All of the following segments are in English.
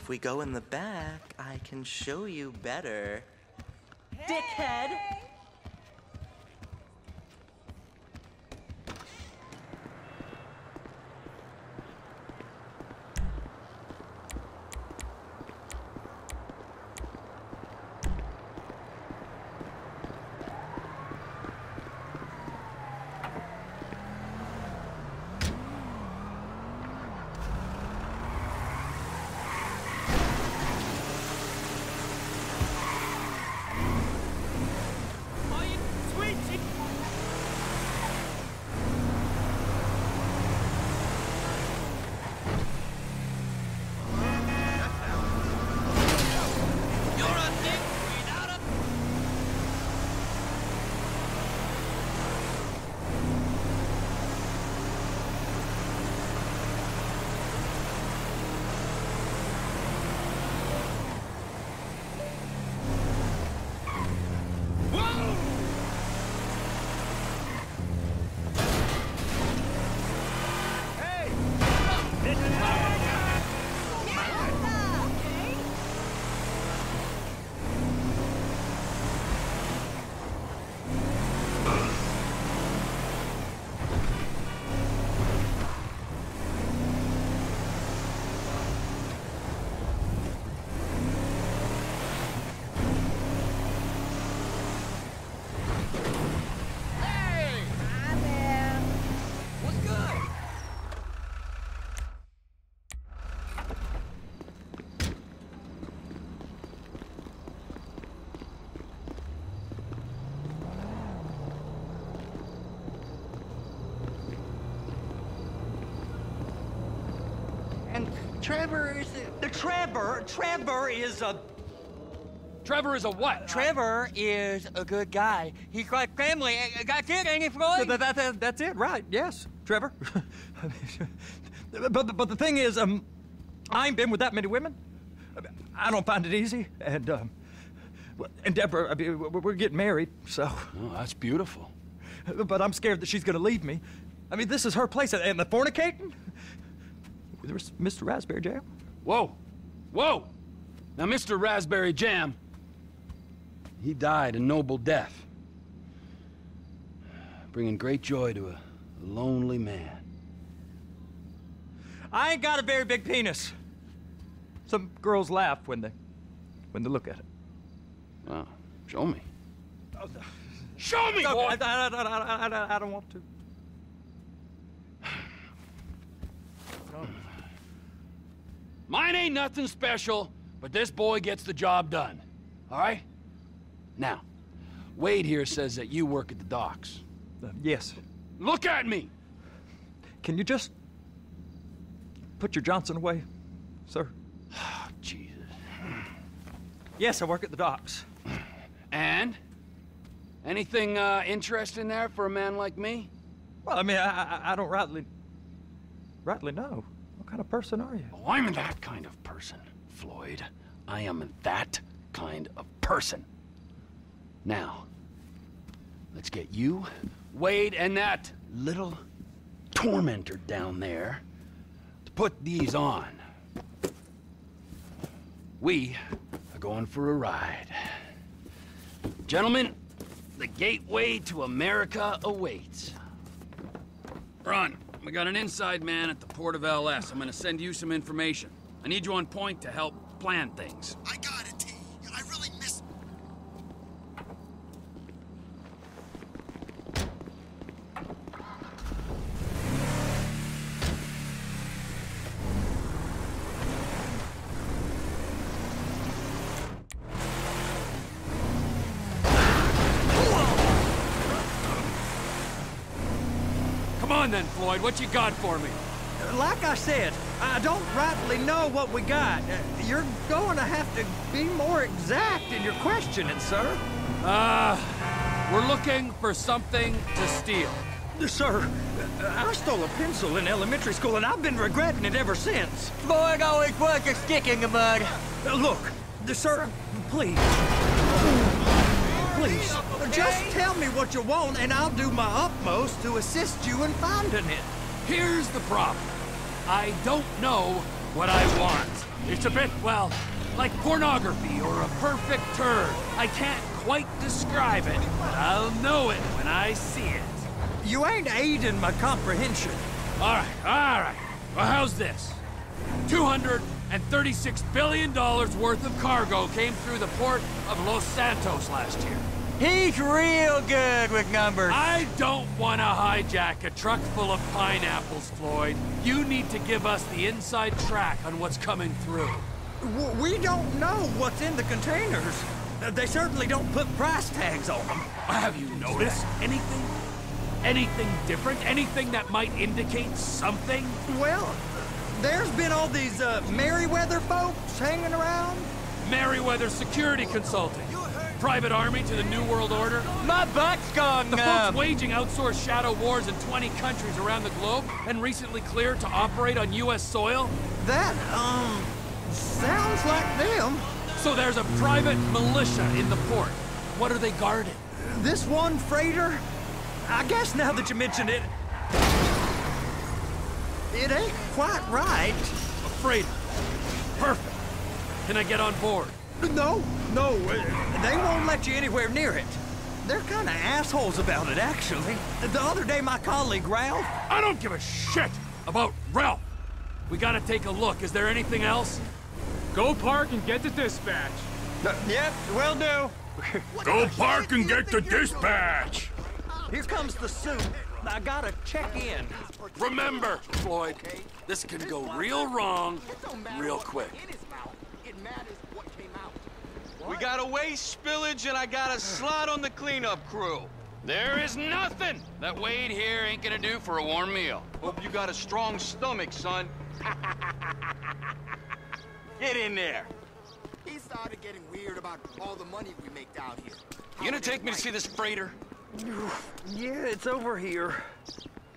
If we go in the back, I can show you better. Hey. Dickhead! Trevor is Trevor is a... Trevor is a what? Trevor is a good guy. He's like family. That's it, ain't it, Floyd? That's it, right? Yes, Trevor. but the thing is, I ain't been with that many women. I don't find it easy, and Deborah, I mean, we're getting married, so. Oh, that's beautiful. But I'm scared that she's gonna leave me. I mean, this is her place, and the fornicating? There's Mr. Raspberry Jam. Whoa, whoa! Now, Mr. Raspberry Jam, he died a noble death, bringing great joy to a lonely man. I ain't got a very big penis. Some girls laugh when they look at it. Wow, show me. Show me, boy! I don't want to. Mine ain't nothing special, but this boy gets the job done. All right? Now, Wade here says that you work at the docks. Yes. Look at me! Can you just put your Johnson away, sir? Oh, Jesus. Yes, I work at the docks. And? Anything interesting there for a man like me? Well, I mean, I don't rightly know. What kind of person are you? Oh, I'm that kind of person, Floyd. I am that kind of person. Now, let's get you, Wade, and that little tormentor down there to put these on. We are going for a ride. Gentlemen, the gateway to America awaits. Ron, we got an inside man at the port of LS. I'm gonna send you some information. I need you on point to help plan things. I got it, T. I really missed... Come on then, Floyd. What you got for me? Like I said, I don't rightly know what we got. You're going to have to be more exact in your questioning, sir. We're looking for something to steal. Sir, I stole a pencil in elementary school, and I've been regretting it ever since. Floyd always was a stick in the mud. Look, sir, please. Please, just tell me what you want, and I'll do my utmost to assist you in finding it. Here's the problem. I don't know What I want. It's a bit, well, like pornography or a perfect turd. I can't quite describe it, but I'll know it when I see it. You ain't aiding my comprehension. All right. Well, how's this? $236 billion worth of cargo came through the port of Los Santos last year. He's real good with numbers. I don't want to hijack a truck full of pineapples, Floyd. You need to give us the inside track on what's coming through. We don't know what's in the containers. They certainly don't put price tags on them. Have you noticed anything? Anything different? Anything that might indicate something? Well, there's been all these Merryweather folks hanging around. Merryweather security consulting. Private army to the New World Order. My butt's gone The numb. folks waging outsourced shadow wars in 20 countries around the globe and recently cleared to operate on U.S. soil. That, sounds like them. So there's a private militia in the port. What are they guarding? This one freighter, I guess now that you mention it, it ain't quite right. A freighter. Perfect. Can I get on board? No, they won't let you anywhere near it. They're kind of assholes about it, actually. The other day, my colleague, Ralph... I don't give a shit about Ralph. We gotta take a look. Is there anything else? Go park and get the dispatch. Yep, will do. Go park and get the dispatch. Here comes the suit. I gotta check in. Remember, Floyd, this can go real wrong real quick. We got a waste spillage and I got a slot on the cleanup crew. There is nothing that Wade here ain't gonna do for a warm meal. Hope you got a strong stomach, son. Get in there. He started getting weird about all the money we make down here. You gonna take me to see this freighter? Yeah, it's over here.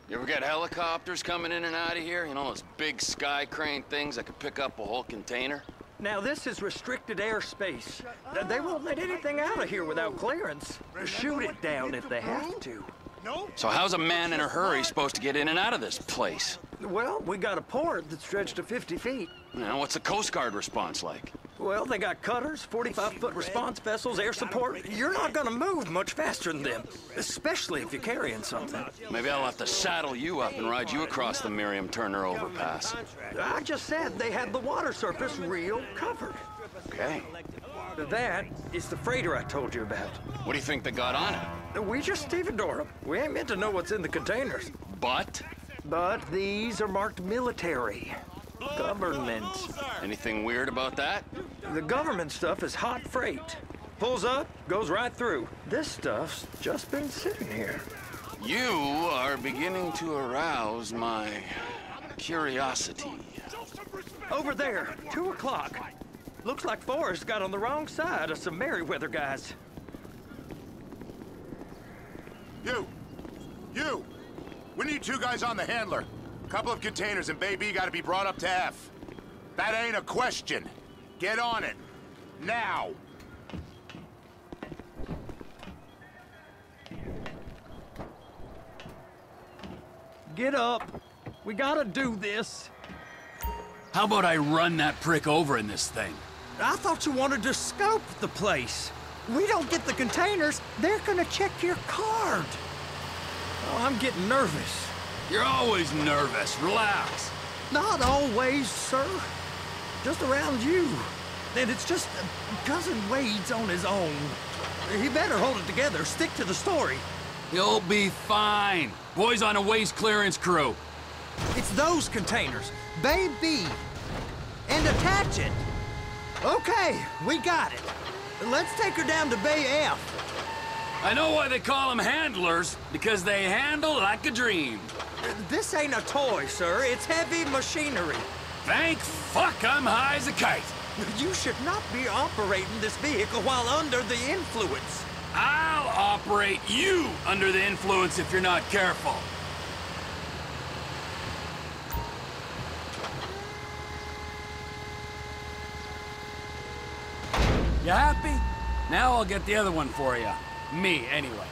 You ever got helicopters coming in and out of here? You know, those big sky crane things that could pick up a whole container? Now, this is restricted airspace. They won't let anything out of here without clearance. Shoot it down if they have to. So how's a man in a hurry supposed to get in and out of this place? Well, we got a port that's stretched to 50 feet. Now, what's the Coast Guard response like? Well, they got cutters, 45-foot response vessels, air support. You're not gonna move much faster than them, especially if you're carrying something. Maybe I'll have to saddle you up and ride you across the Miriam Turner overpass. I just said they had the water surface real covered. Okay. That is the freighter I told you about. What do you think they got on it? We just stevedore them. We ain't meant to know what's in the containers. But? But these are marked military. Government. Anything weird about that? The government stuff is hot freight. Pulls up, goes right through. This stuff's just been sitting here. You are beginning to arouse my curiosity. Over there, 2 o'clock. Looks like Forrest got on the wrong side of some Merryweather guys. You! We need 2 guys on the handler. Couple of containers and Baby gotta be brought up to F. That ain't a question. Get on it. Now! Get up. We gotta do this. How about I run that prick over in this thing? I thought you wanted to scope the place. We don't get the containers, they're gonna check your card. Oh, I'm getting nervous. You're always nervous. Relax. Not always, sir. Just around you. And it's just Cousin Wade's on his own. He better hold it together, stick to the story. You'll be fine. Boys on a waste clearance crew. It's those containers, Bay B. And attach it. Okay, we got it. Let's take her down to Bay F. I know why they call them handlers, because they handle like a dream. This ain't a toy, sir. It's heavy machinery. Thank fuck I'm high as a kite. You should not be operating this vehicle while under the influence. I'll operate you under the influence if you're not careful. You happy? Now I'll get the other one for you. Me, anyway.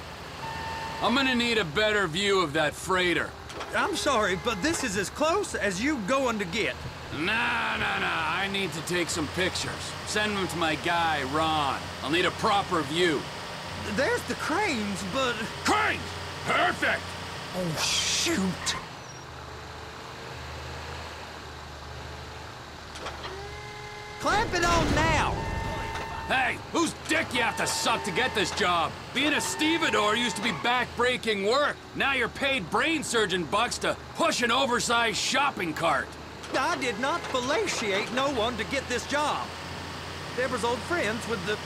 I'm gonna need a better view of that freighter. I'm sorry, but this is as close as you going to get. Nah. I need to take some pictures. Send them to my guy, Ron. I'll need a proper view. There's the cranes, but... Cranes! Perfect! Oh, shoot. Clamp it on now! Hey, whose dick you have to suck to get this job? Being a stevedore used to be back-breaking work. Now you're paid brain surgeon bucks to push an oversized shopping cart. I did not fellatiate no one to get this job. Deborah's old friends with the...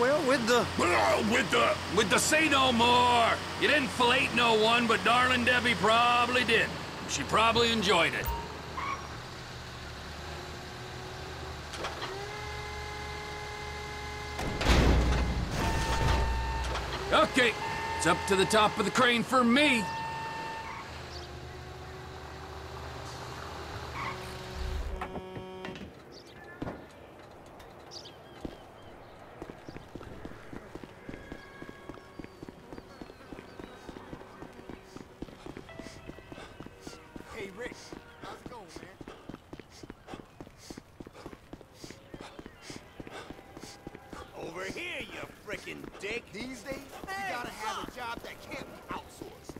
well, with the... With the say no more. You didn't fillet no one, but darling Debbie probably did. She probably enjoyed it. Okay, it's up to the top of the crane for me. Hey, Rick. How's it going, man? Over here, you frickin' dick. These days, you gotta have a job that can't be outsourced.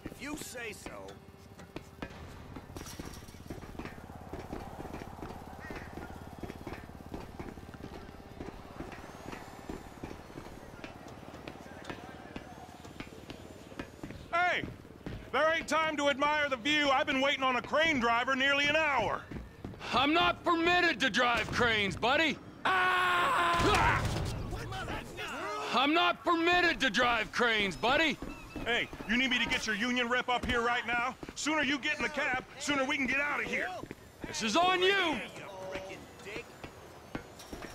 If you say so. Hey! There ain't time to admire the view. I've been waiting on a crane driver nearly an hour. I'm not permitted to drive cranes, buddy. Ah! I'm not permitted to drive cranes, buddy. Hey, you need me to get your union rep up here right now? Sooner you get in the cab, sooner we can get out of here. This is on you. You frickin' dick.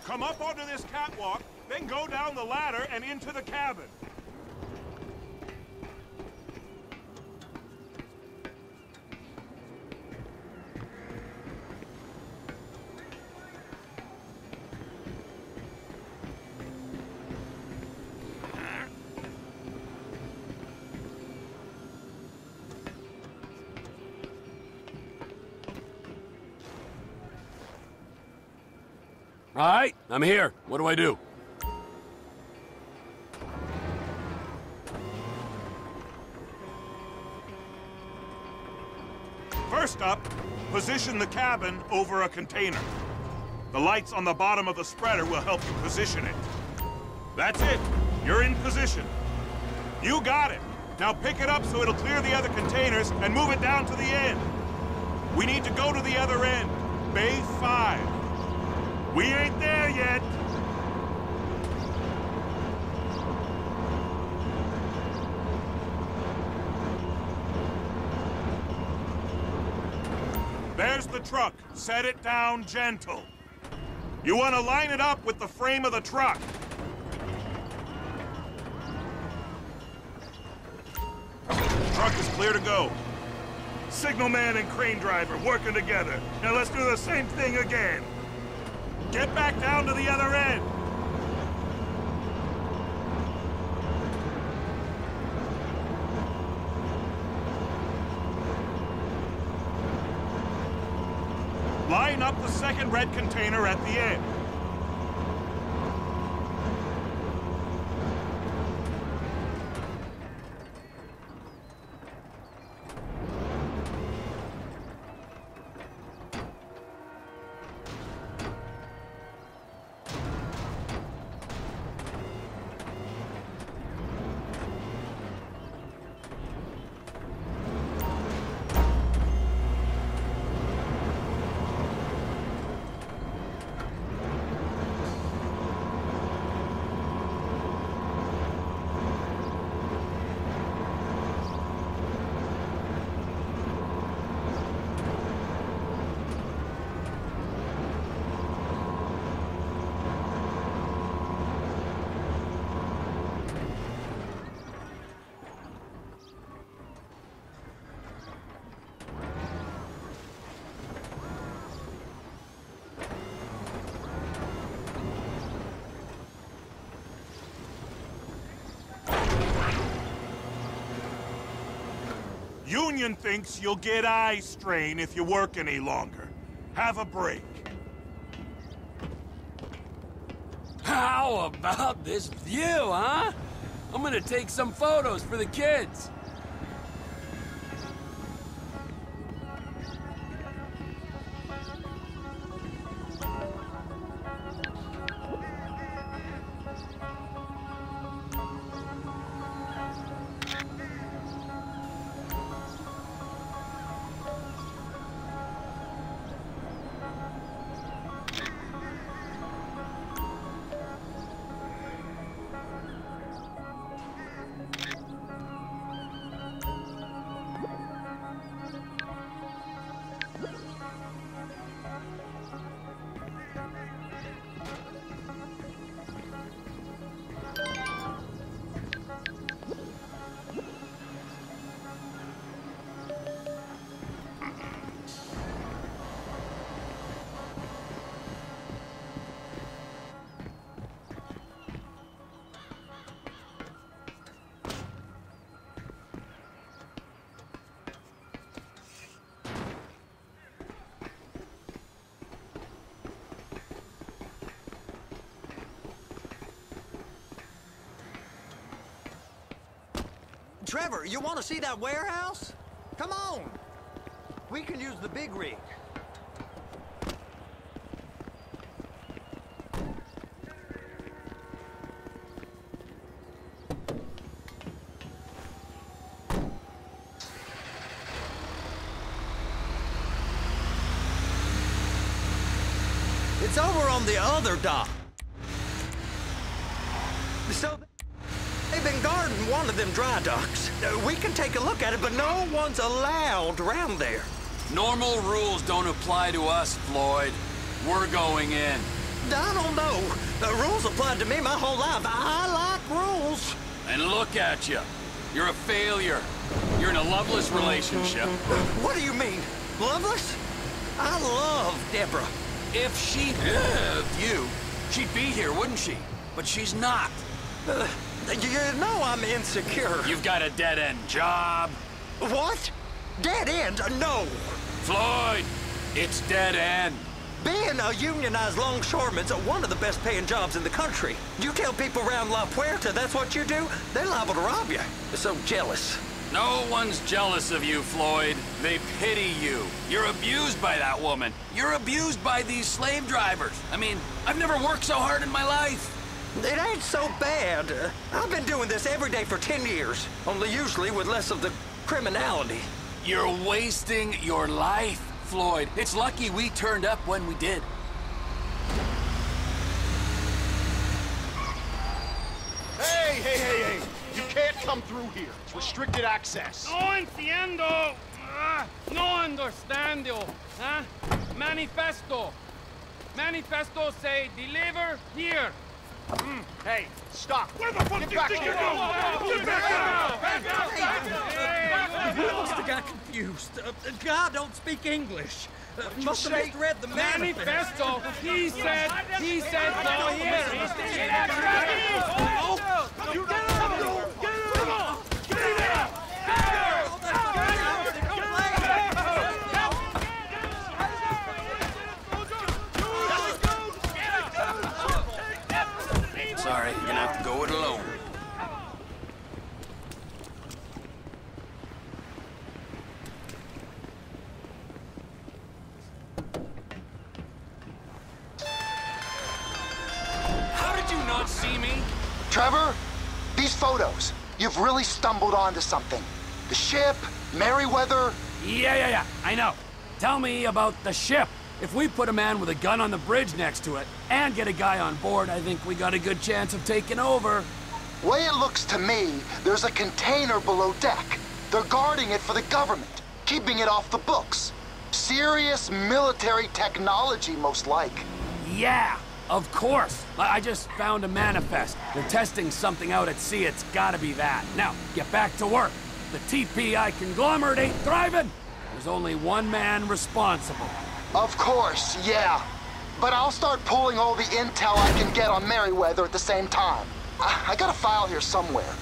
Come up onto this catwalk, then go down the ladder and into the cabin. All right, I'm here. What do I do? First up, position the cabin over a container. The lights on the bottom of the spreader will help you position it. That's it. You're in position. You got it. Now pick it up so it'll clear the other containers and move it down to the end. We need to go to the other end. Bay 5. We ain't there yet. There's the truck. Set it down gentle. You want to line it up with the frame of the truck. Truck is clear to go. Signalman and crane driver working together. Now let's do the same thing again. Get back down to the other end. Line up the second red container at the end. Union thinks you'll get eye strain if you work any longer. have a break. How about this view, huh? I'm gonna take some photos for the kids. Trevor, you want to see that warehouse? Come on. We can use the big rig. It's over on the other dock. So they've been guarding one of them dry docks. We can take a look at it, but no one's allowed around there. Normal rules don't apply to us, Floyd. We're going in. I don't know. The rules applied to me my whole life. I like rules. And look at you. You're a failure. You're in a loveless relationship. What do you mean? Loveless? I love Deborah. If she loved you, she'd be here, wouldn't she? But she's not. You know I'm insecure. You've got a dead-end job. What? Dead end? No. Floyd, it's dead end. Being a unionized longshoreman's one of the best paying jobs in the country. You tell people around La Puerta that's what you do, they're liable to rob you. They're so jealous. No one's jealous of you, Floyd. They pity you. You're abused by that woman. You're abused by these slave drivers. I mean, I've never worked so hard in my life. It ain't so bad. I've been doing this every day for 10 years, only usually with less of the criminality. You're wasting your life, Floyd. It's lucky we turned up when we did. Hey! You can't come through here. It's restricted access. No entiendo. No understando. Huh? Manifesto. Manifesto say deliver here. Hey, stop. Where the fuck Get do you back think here. you're going? Get back out! You must have got confused. God don't speak English. Must have misread the Manifesto. He said go here. You get him! Come on! Get him! Sorry, you're gonna have to go it alone. How did you not see me? Trevor, these photos, you've really stumbled onto something. The ship, Merryweather. Yeah, I know. Tell me about the ship. If we put a man with a gun on the bridge next to it and get a guy on board, I think we got a good chance of taking over. Way it looks to me, there's a container below deck. They're guarding it for the government, keeping it off the books. Serious military technology, most like. Yeah, of course. I just found a manifest. They're testing something out at sea. It's gotta be that. Now, get back to work. The TPI conglomerate ain't thriving. There's only one man responsible. Of course, yeah. But I'll start pulling all the intel I can get on Merryweather at the same time. I got a file here somewhere.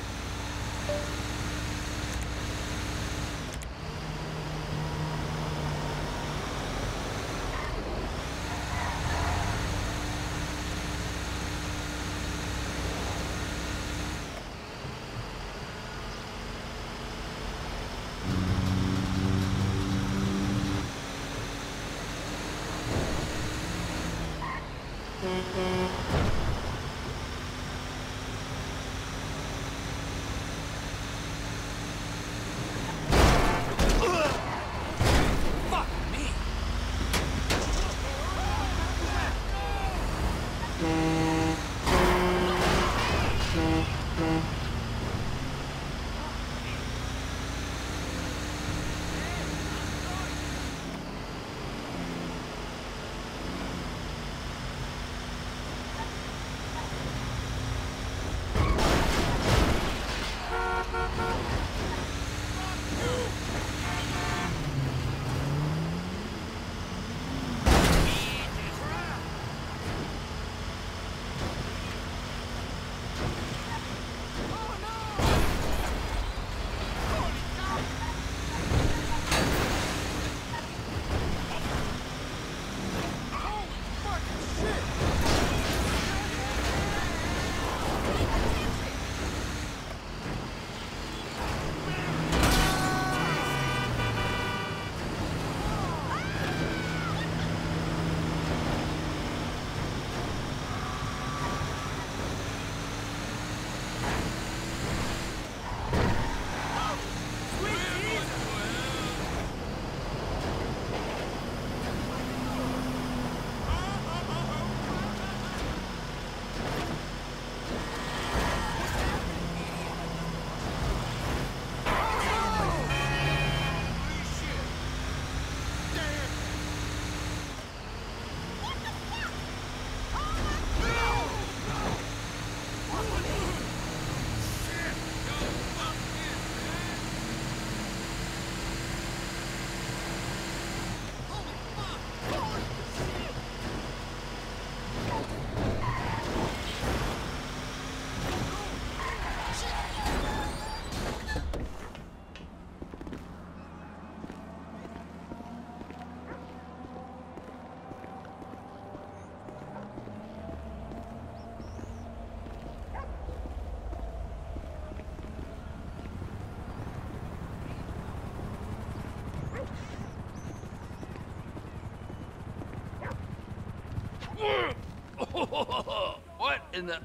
What in the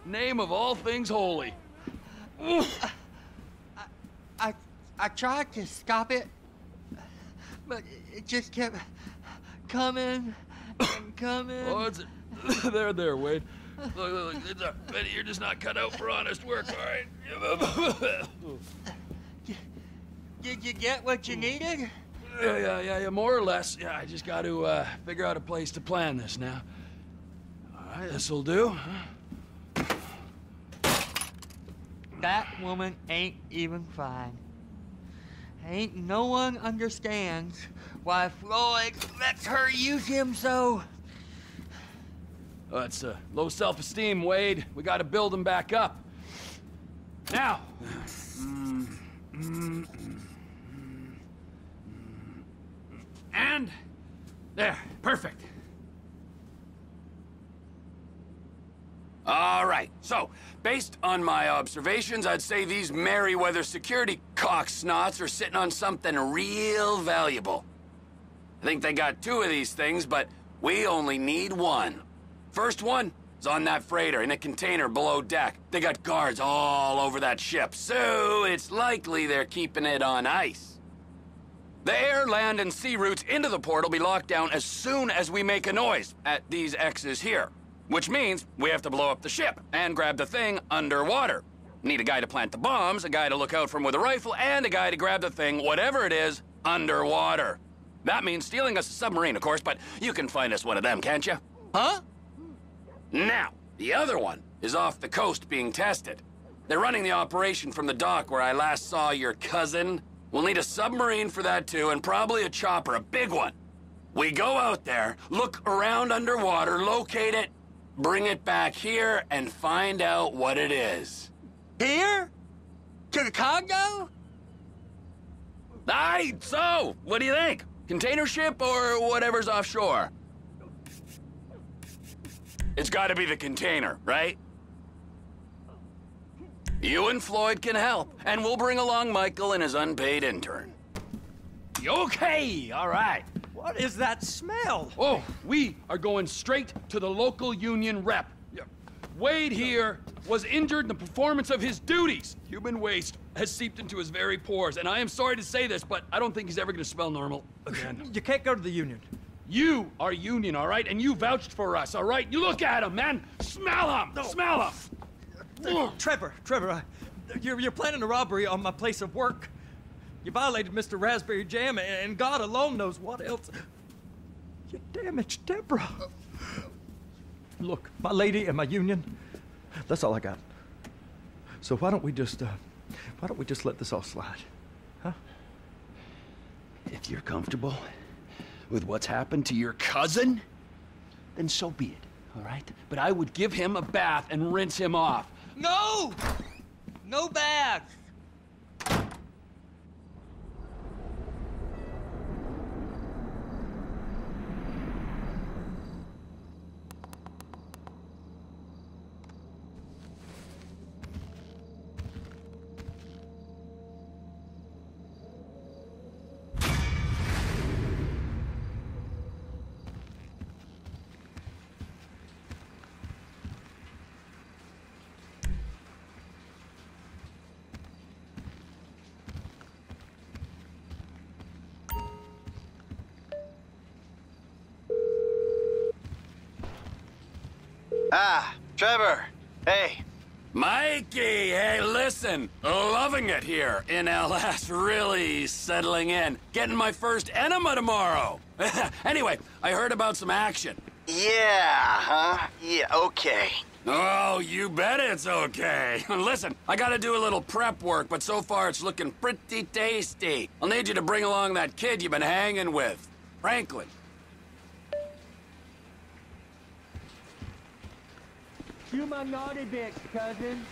name of all things holy? I tried to stop it, but it just kept coming and coming. Oh, it's there, Wade. Look, you're just not cut out for honest work, all right? Did you get what you needed? Yeah, more or less. Yeah, I just got to figure out a place to plan this now. All right, this'll do. That woman ain't even fine. Ain't no one understands why Floyd lets her use him so. Oh, that's low self-esteem, Wade. We got to build him back up. Now. And there, perfect. All right, so based on my observations, I'd say these Merryweather security cocksnots are sitting on something real valuable. I think they got 2 of these things, but we only need 1. First one is on that freighter in a container below deck. They got guards all over that ship, so it's likely they're keeping it on ice. The air, land, and sea routes into the port will be locked down as soon as we make a noise at these X's here. Which means we have to blow up the ship and grab the thing underwater. Need a guy to plant the bombs, a guy to look out for him with a rifle, and a guy to grab the thing, whatever it is, underwater. That means stealing us a submarine, of course, but you can find us one of them, can't you? Huh? Now, the other one is off the coast being tested. They're running the operation from the dock where I last saw your cousin. We'll need a submarine for that too, and probably a chopper, a big one. We go out there, look around underwater, locate it, bring it back here, and find out what it is. Here? To the Congo? Aye, so, what do you think? Container ship or whatever's offshore? It's gotta be the container, right? You and Floyd can help, and we'll bring along Michael and his unpaid intern. Okay, all right. What is that smell? Oh, we are going straight to the local union rep. Wade here was injured in the performance of his duties. Human waste has seeped into his very pores, and I am sorry to say this, but I don't think he's ever gonna smell normal again. You can't go to the union. You are union, all right? And you vouched for us, all right? You look at him, man. Smell him. No. Smell him. Trevor, you're planning a robbery on my place of work. You violated Mr. Raspberry Jam, and God alone knows what else. You damaged Deborah. Look, my lady and my union, that's all I got. So why don't we just let this all slide, huh? If you're comfortable with what's happened to your cousin, then so be it, all right? But I would give him a bath and rinse him off. No! No baths! Ah, Trevor. Hey. Mikey, hey, listen. Loving it here in LS. Really settling in. Getting my first enema tomorrow. Anyway, I heard about some action. Yeah, huh? Yeah, okay. Oh, you bet it's okay. Listen, I gotta do a little prep work, but so far it's looking pretty tasty. I'll need you to bring along that kid you've been hanging with, Franklin. Do my naughty bits, cousin.